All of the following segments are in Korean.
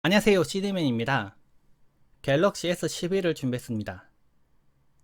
안녕하세요, CD맨입니다. 갤럭시 S11을 준비했습니다.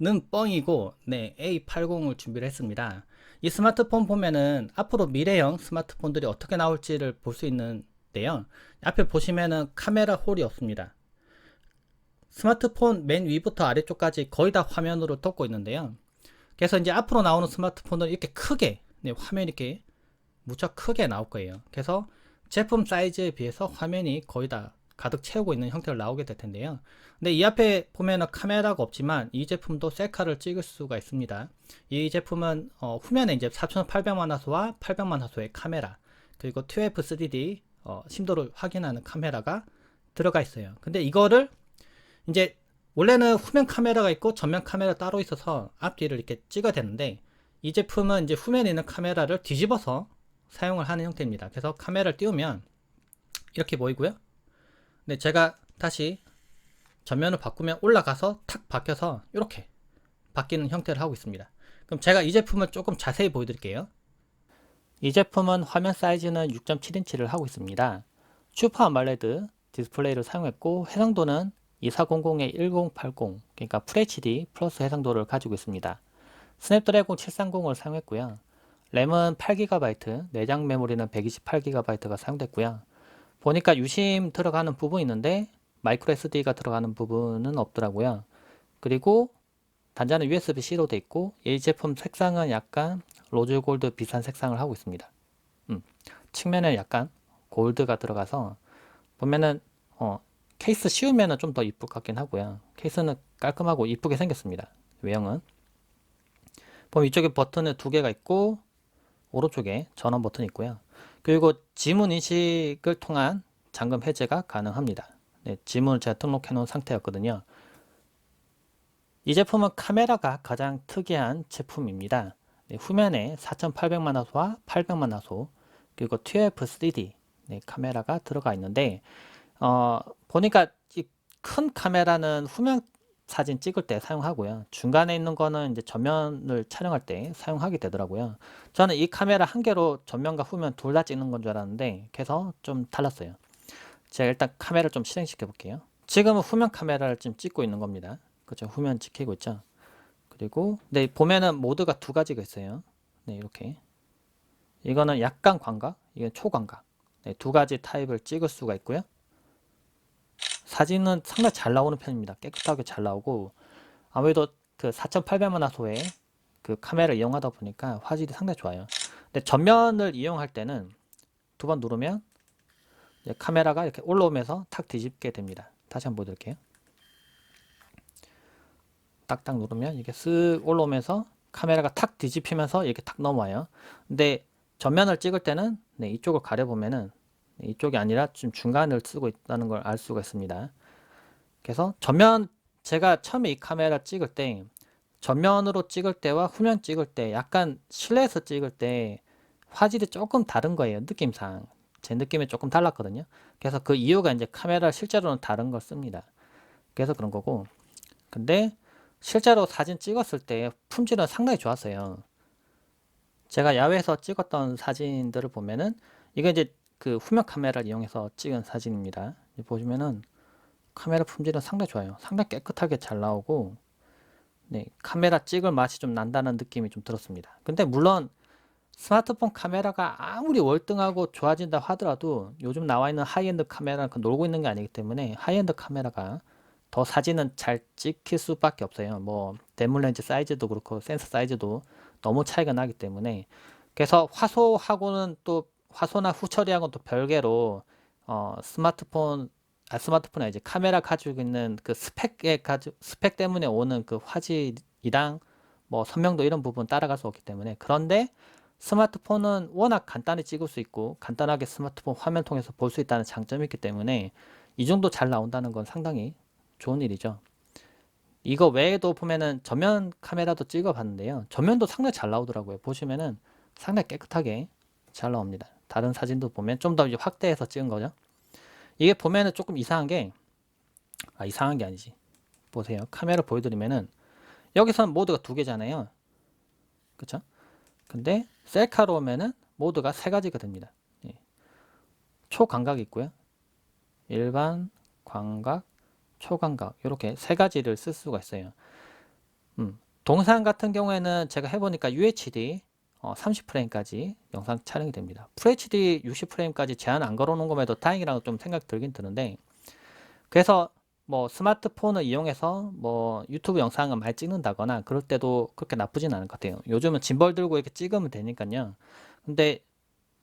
는 뻥이고, 네, A80을 준비를 했습니다. 이 스마트폰 보면은 앞으로 미래형 스마트폰들이 어떻게 나올지를 볼 수 있는데요. 앞에 보시면은 카메라 홀이 없습니다. 스마트폰 맨 위부터 아래쪽까지 거의 다 화면으로 덮고 있는데요. 그래서 이제 앞으로 나오는 스마트폰은 이렇게 크게, 네, 화면이 이렇게 무척 크게 나올 거예요. 그래서 제품 사이즈에 비해서 화면이 거의 다 가득 채우고 있는 형태로 나오게 될 텐데요. 근데 이 앞에 보면은 카메라가 없지만 이 제품도 셀카를 찍을 수가 있습니다. 이 제품은 후면에 이제 4800만 화소와 800만 화소의 카메라, 그리고 TF 3D 심도를 확인하는 카메라가 들어가 있어요. 근데 이거를 이제 원래는 후면 카메라가 있고 전면 카메라 따로 있어서 앞뒤를 이렇게 찍어야 되는데, 이 제품은 이제 후면에 있는 카메라를 뒤집어서 사용을 하는 형태입니다. 그래서 카메라를 띄우면 이렇게 보이고요. 근데 제가 다시 전면을 바꾸면 올라가서 탁 바뀌어서 이렇게 바뀌는 형태를 하고 있습니다. 그럼 제가 이 제품을 조금 자세히 보여드릴게요. 이 제품은 화면 사이즈는 6.7인치를 하고 있습니다. 슈퍼 아몰레드 디스플레이를 사용했고, 해상도는 2400에 1080, 그러니까 FHD 플러스 해상도를 가지고 있습니다. 스냅드래곤 730을 사용했고요. 램은 8GB, 내장 메모리는 128GB가 사용됐고요. 보니까 유심 들어가는 부분이 있는데 마이크로 SD가 들어가는 부분은 없더라고요. 그리고 단자는 USB-C로 돼 있고, 이 제품 색상은 약간 로즈 골드 비슷한 색상을 하고 있습니다. 측면에 약간 골드가 들어가서 보면은 케이스 씌우면은 좀 더 이쁠 것 같긴 하고요. 케이스는 깔끔하고 이쁘게 생겼습니다. 외형은. 보면 이쪽에 버튼은 두 개가 있고 오른쪽에 전원 버튼이 있고요. 그리고 지문 인식을 통한 잠금 해제가 가능합니다. 네, 지문을 제가 등록해 놓은 상태였거든요. 이 제품은 카메라가 가장 특이한 제품입니다. 네, 후면에 4800만 화소와 800만 화소, 그리고 TF 3D 네, 카메라가 들어가 있는데, 보니까 이 큰 카메라는 후면 사진 찍을 때 사용하고요. 중간에 있는 거는 이제 전면을 촬영할 때 사용하게 되더라고요. 저는 이 카메라 한 개로 전면과 후면 둘 다 찍는 건 줄 알았는데, 그래서 좀 달랐어요. 제가 일단 카메라를 좀 실행시켜 볼게요. 지금은 후면 카메라를 지금 찍고 있는 겁니다. 그렇죠? 후면 찍히고 있죠? 그리고 네, 보면은 모드가 두 가지가 있어요. 네, 이렇게. 이거는 약간 광각, 이건 초광각. 네, 두 가지 타입을 찍을 수가 있고요. 사진은 상당히 잘 나오는 편입니다. 깨끗하게 잘 나오고, 아무래도 그 4800만 화소의 그 카메라를 이용하다 보니까 화질이 상당히 좋아요. 근데 전면을 이용할 때는 두 번 누르면 이제 카메라가 이렇게 올라오면서 탁 뒤집게 됩니다. 다시 한번 보여드릴게요. 딱딱 누르면 이게 쓱 올라오면서 카메라가 탁 뒤집히면서 이렇게 탁 넘어와요. 근데 전면을 찍을 때는 네, 이쪽을 가려보면은 이쪽이 아니라 좀 중간을 쓰고 있다는 걸 알 수가 있습니다. 그래서 전면, 제가 처음에 이 카메라 찍을 때 전면으로 찍을 때와 후면 찍을 때 약간 실내에서 찍을 때 화질이 조금 다른 거예요. 느낌상 제 느낌이 조금 달랐거든요. 그래서 그 이유가 이제 카메라 실제로는 다른 걸 씁니다. 그래서 그런 거고, 근데 실제로 사진 찍었을 때 품질은 상당히 좋았어요. 제가 야외에서 찍었던 사진들을 보면은 이게 이제 그 후면 카메라를 이용해서 찍은 사진입니다. 보시면은 카메라 품질은 상당히 좋아요. 상당히 깨끗하게 잘 나오고, 네, 카메라 찍을 맛이 좀 난다는 느낌이 좀 들었습니다. 근데 물론 스마트폰 카메라가 아무리 월등하고 좋아진다 하더라도 요즘 나와 있는 하이엔드 카메라는 놀고 있는 게 아니기 때문에 하이엔드 카메라가 더 사진은 잘 찍힐 수밖에 없어요. 뭐 대물 렌즈 사이즈도 그렇고 센서 사이즈도 너무 차이가 나기 때문에, 그래서 화소하고는 또 화소나 후처리하고는 또 별개로 스마트폰이 이제 카메라 가지고 있는 그 스펙 때문에 오는 그 화질이랑 뭐 선명도 이런 부분 따라갈 수 없기 때문에. 그런데 스마트폰은 워낙 간단히 찍을 수 있고 간단하게 스마트폰 화면 통해서 볼 수 있다는 장점이 있기 때문에 이 정도 잘 나온다는 건 상당히 좋은 일이죠. 이거 외에도 보면은 전면 카메라도 찍어 봤는데요. 전면도 상당히 잘 나오더라고요. 보시면은 상당히 깨끗하게 잘 나옵니다. 다른 사진도 보면 좀 더 확대해서 찍은 거죠. 이게 보면은 조금 이상한 게, 이상한 게 아니지. 보세요. 카메라 보여드리면은 여기서는 모드가 두 개잖아요. 그쵸? 근데 셀카로 오면은 모드가 세 가지가 됩니다. 예. 초광각이 있고요. 일반, 광각, 초광각 이렇게 세 가지를 쓸 수가 있어요. 동영상 같은 경우에는 제가 해보니까 UHD 30프레임까지 영상 촬영이 됩니다. FHD 60프레임까지 제한 안 걸어놓은 것에도 다행이라고 좀 생각 들긴 드는데, 그래서 뭐 스마트폰을 이용해서 뭐 유튜브 영상을 많이 찍는다거나 그럴 때도 그렇게 나쁘진 않을 것 같아요. 요즘은 짐벌 들고 이렇게 찍으면 되니까요. 근데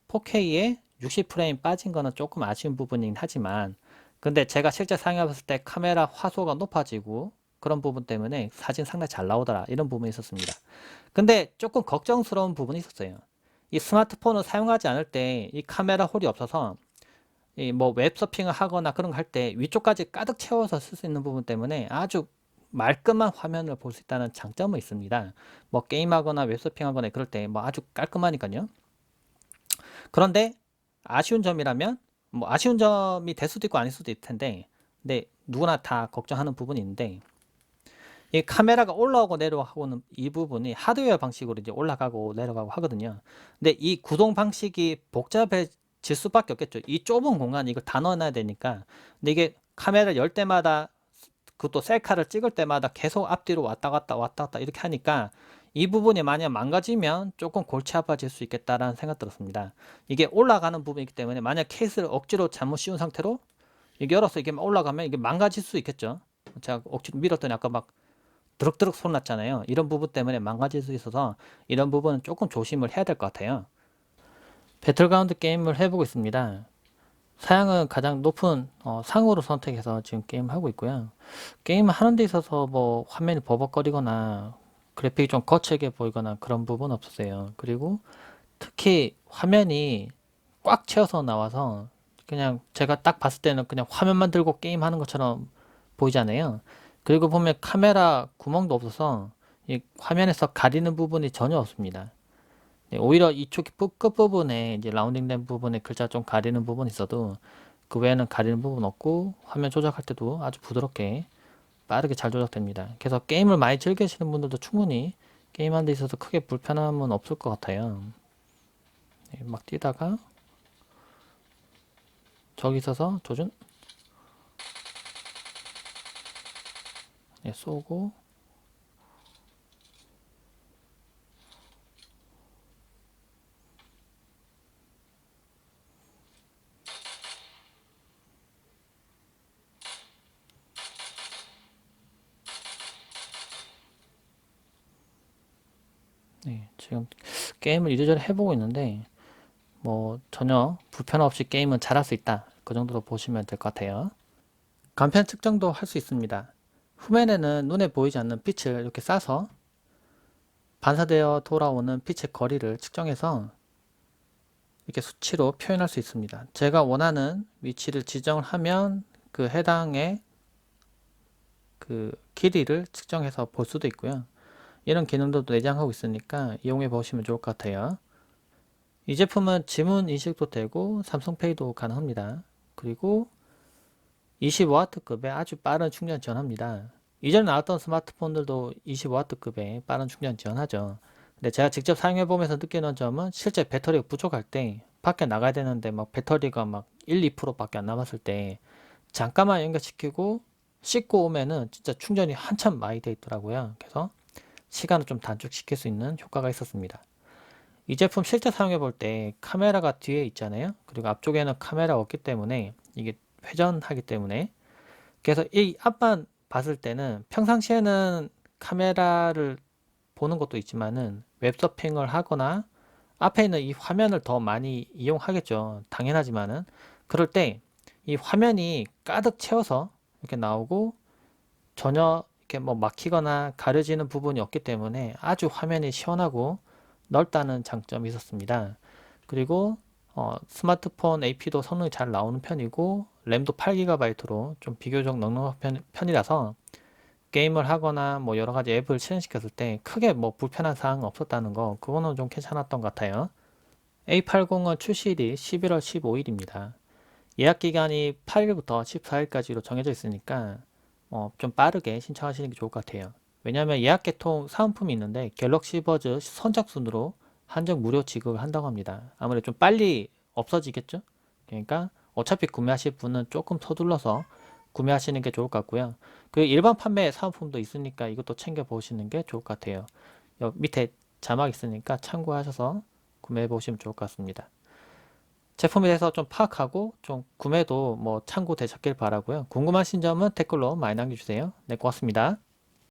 4K에 60프레임 빠진 거는 조금 아쉬운 부분이긴 하지만, 근데 제가 실제 사용해봤을 때 카메라 화소가 높아지고 그런 부분 때문에 사진 상당히 잘 나오더라, 이런 부분이 있었습니다. 근데 조금 걱정스러운 부분이 있었어요. 이 스마트폰을 사용하지 않을 때 이 카메라 홀이 없어서 이 뭐 웹서핑을 하거나 그런 거 할 때 위쪽까지 가득 채워서 쓸 수 있는 부분 때문에 아주 말끔한 화면을 볼 수 있다는 장점은 있습니다. 뭐 게임하거나 웹서핑하거나 그럴 때 뭐 아주 깔끔하니까요. 그런데 아쉬운 점이라면, 뭐 아쉬운 점이 될 수도 있고 아닐 수도 있을 텐데, 근데 누구나 다 걱정하는 부분이 있는데, 이 카메라가 올라오고 내려가고는 이 부분이 하드웨어 방식으로 이제 올라가고 내려가고 하거든요. 근데 이 구동 방식이 복잡해질 수밖에 없겠죠. 이 좁은 공간에 이걸 다 넣어놔야 되니까. 근데 이게 카메라 열 때마다, 그것도 셀카를 찍을 때마다 계속 앞뒤로 왔다 갔다 왔다 갔다 이렇게 하니까 이 부분이 만약 망가지면 조금 골치 아파질 수 있겠다라는 생각 들었습니다. 이게 올라가는 부분이기 때문에 만약 케이스를 억지로 잘못 씌운 상태로 이게 열어서 이게 올라가면 이게 망가질 수 있겠죠. 제가 억지로 밀었더니 아까 막 드럭드럭 소리 났잖아요. 이런 부분 때문에 망가질 수 있어서 이런 부분은 조금 조심을 해야 될 것 같아요. 배틀그라운드 게임을 해보고 있습니다. 사양은 가장 높은 상으로 선택해서 지금 게임 하고 있고요. 게임 하는 데 있어서 뭐 화면이 버벅거리거나 그래픽이 좀 거칠게 보이거나 그런 부분 없었어요. 그리고 특히 화면이 꽉 채워서 나와서 그냥 제가 딱 봤을 때는 그냥 화면만 들고 게임 하는 것처럼 보이잖아요. 그리고 보면 카메라 구멍도 없어서 이 화면에서 가리는 부분이 전혀 없습니다. 네, 오히려 이쪽 끝부분에 이제 라운딩된 부분에 글자 좀 가리는 부분이 있어도 그 외에는 가리는 부분 없고 화면 조작할 때도 아주 부드럽게 빠르게 잘 조작됩니다. 그래서 게임을 많이 즐기시는 분들도 충분히 게임하는 데 있어서 크게 불편함은 없을 것 같아요. 네, 막 뛰다가 저기 있어서 조준, 네, 쏘고, 네, 지금 게임을 이래저래 해보고 있는데 뭐 전혀 불편 없이 게임은 잘할 수 있다, 그 정도로 보시면 될 것 같아요. 간편 측정도 할 수 있습니다. 후면에는 눈에 보이지 않는 빛을 이렇게 쏴서 반사되어 돌아오는 빛의 거리를 측정해서 이렇게 수치로 표현할 수 있습니다. 제가 원하는 위치를 지정을 하면 그 해당의 그 길이를 측정해서 볼 수도 있고요. 이런 기능도 내장하고 있으니까 이용해 보시면 좋을 것 같아요. 이 제품은 지문 인식도 되고 삼성페이도 가능합니다. 그리고 25W급의 아주 빠른 충전 지원합니다. 이전에 나왔던 스마트폰들도 25W급의 빠른 충전 지원하죠. 근데 제가 직접 사용해 보면서 느끼는 점은 실제 배터리가 부족할 때 밖에 나가야 되는데 막 배터리가 막 1, 2%밖에 안 남았을 때 잠깐만 연결시키고 씻고 오면은 진짜 충전이 한참 많이 돼 있더라고요. 그래서 시간을 좀 단축시킬 수 있는 효과가 있었습니다. 이 제품 실제 사용해 볼 때 카메라가 뒤에 있잖아요. 그리고 앞쪽에는 카메라가 없기 때문에 이게 회전하기 때문에, 그래서 이 앞만 봤을 때는 평상시에는 카메라를 보는 것도 있지만은 웹서핑을 하거나 앞에 있는 이 화면을 더 많이 이용하겠죠. 당연하지만은 그럴 때 이 화면이 가득 채워서 이렇게 나오고 전혀 이렇게 뭐 막히거나 가려지는 부분이 없기 때문에 아주 화면이 시원하고 넓다는 장점이 있었습니다. 그리고 스마트폰 AP도 성능이 잘 나오는 편이고 램도 8GB로 좀 비교적 넉넉한 편이라서 게임을 하거나 뭐 여러 가지 앱을 실행시켰을 때 크게 뭐 불편한 사항은 없었다는 거, 그거는 좀 괜찮았던 것 같아요. A80은 출시일이 11월 15일입니다. 예약 기간이 8일부터 14일까지로 정해져 있으니까 좀 빠르게 신청하시는 게 좋을 것 같아요. 왜냐하면 예약 개통 사은품이 있는데 갤럭시 버즈 선착순으로 한정 무료 지급을 한다고 합니다. 아무래도 좀 빨리 없어지겠죠? 그러니까 어차피 구매하실 분은 조금 서둘러서 구매하시는 게 좋을 것 같고요. 그 일반 판매 사은품도 있으니까 이것도 챙겨 보시는 게 좋을 것 같아요. 여기 밑에 자막 있으니까 참고하셔서 구매해 보시면 좋을 것 같습니다. 제품에 대해서 좀 파악하고 좀 구매도 뭐 참고 되셨길 바라고요. 궁금하신 점은 댓글로 많이 남겨주세요. 네, 고맙습니다.